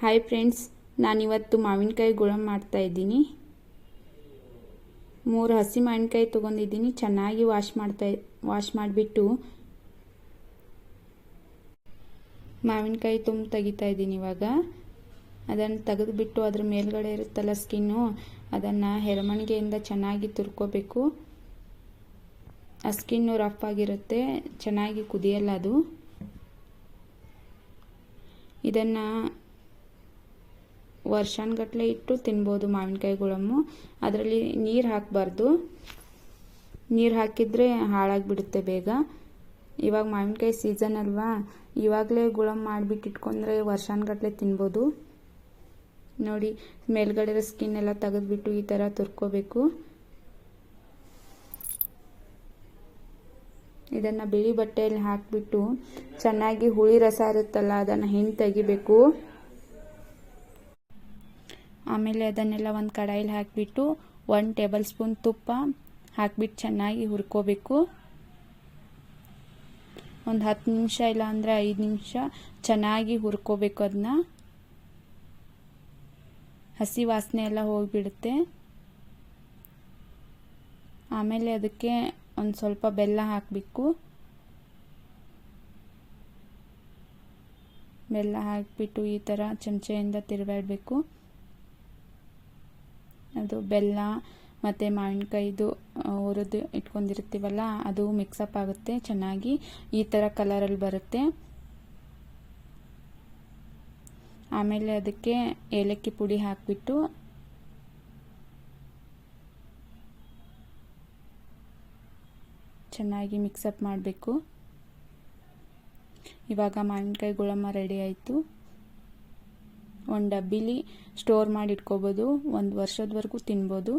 Hi friends, ನಾನಿವತ್ತು ಮಾವಿನಕಾಯಿ ಗುಳಂಬ ಮಾಡ್ತಾ ಇದ್ದೀನಿ. 3 ಹಸಿ ಮಾವಿನಕಾಯಿ ತೊಗೊಂಡಿದ್ದೀನಿ. ಚೆನ್ನಾಗಿ ವಾಶ್ ಮಾಡಿಬಿಟ್ಟು ಮಾವಿನಕಾಯಿ ತೆಗಿತಾ ಇದ್ದೀನಿ. ಇವಾಗ ಅದನ್ನು ತೆಗೆದುಬಿಟ್ಟು ಅದ್ರ ಮೇಲ್ಗಡೆ ಇರುತ್ತಲ್ಲ ಸ್ಕಿನ್ನು, ಅದನ್ನು ಹೆರಮಣಿಗೆಯಿಂದ ಚೆನ್ನಾಗಿ ತುರ್ಕೋಬೇಕು. ಆ ಸ್ಕಿನ್ನು ರಫ್ ಆಗಿರುತ್ತೆ, ಚೆನ್ನಾಗಿ ಕುದಿಯಲ್ಲ ಅದು. ಇದನ್ನು ವರ್ಷಾನುಗಟ್ಟಲೆ ಇಟ್ಟು ತಿನ್ಬೋದು ಮಾವಿನಕಾಯಿ ಗುಳಂಬು. ಅದರಲ್ಲಿ ನೀರು ಹಾಕಬಾರ್ದು, ನೀರು ಹಾಕಿದರೆ ಹಾಳಾಗಿಬಿಡುತ್ತೆ ಬೇಗ. ಇವಾಗ ಮಾವಿನಕಾಯಿ ಸೀಸನ್ ಅಲ್ವಾ, ಇವಾಗಲೇ ಗುಳಂಬು ಮಾಡಿಬಿಟ್ಟು ಇಟ್ಕೊಂಡ್ರೆ ವರ್ಷಾನುಗಟ್ಟಲೆ ತಿನ್ಬೋದು. ನೋಡಿ, ಮೇಲ್ಗಡೆ ಸ್ಕಿನ್ ಎಲ್ಲ ತೆಗೆದುಬಿಟ್ಟು ಈ ಥರ ತುರ್ಕೋಬೇಕು. ಇದನ್ನು ಬಿಳಿ ಬಟ್ಟೆಯಲ್ಲಿ ಹಾಕಿಬಿಟ್ಟು ಚೆನ್ನಾಗಿ ಹುಳಿ ರಸ ಇರುತ್ತಲ್ಲ ಅದನ್ನು ಹಿಂಡಿ ತೆಗಿಬೇಕು. ಆಮೇಲೆ ಅದನ್ನೆಲ್ಲ ಒಂದು ಕಡಾಯಿಲಿ ಹಾಕಿಬಿಟ್ಟು 1 ಟೇಬಲ್ ಸ್ಪೂನ್ ತುಪ್ಪ ಹಾಕಿಬಿಟ್ಟು ಚೆನ್ನಾಗಿ ಹುರ್ಕೋಬೇಕು. ಒಂದು 10 ನಿಮಿಷ ಇಲ್ಲ ಅಂದರೆ 5 ನಿಮಿಷ ಚೆನ್ನಾಗಿ ಹುರ್ಕೋಬೇಕು. ಅದನ್ನ ಹಸಿ ವಾಸನೆ ಎಲ್ಲ ಹೋಗಿಬಿಡುತ್ತೆ. ಆಮೇಲೆ ಅದಕ್ಕೆ ಒಂದು ಸ್ವಲ್ಪ ಬೆಲ್ಲ ಹಾಕಬೇಕು. ಬೆಲ್ಲ ಹಾಕಿಬಿಟ್ಟು ಈ ಥರ ಚಮಚೆಯಿಂದ ತಿರುಗಾಡಬೇಕು. ಅದು ಬೆಲ್ಲ ಮತ್ತು ಮಾವಿನಕಾಯಿದು ಹುರಿದು ಇಟ್ಕೊಂಡಿರ್ತೀವಲ್ಲ ಅದು ಮಿಕ್ಸಪ್ ಆಗುತ್ತೆ, ಚೆನ್ನಾಗಿ ಈ ಥರ ಕಲರಲ್ಲಿ ಬರುತ್ತೆ. ಆಮೇಲೆ ಅದಕ್ಕೆ ಏಲಕ್ಕಿ ಪುಡಿ ಹಾಕಿಬಿಟ್ಟು ಚೆನ್ನಾಗಿ ಮಿಕ್ಸಪ್ ಮಾಡಬೇಕು. ಇವಾಗ ಮಾವಿನಕಾಯಿ ಗುಳಂಬ ರೆಡಿ ಆಯಿತು. ಒಂದು ಡಬ್ಬಿಲಿ ಸ್ಟೋರ್ ಮಾಡಿ ಇಟ್ಕೋಬೋದು, 1 ವರ್ಷದವರೆಗೂ ತಿನ್ಬೋದು.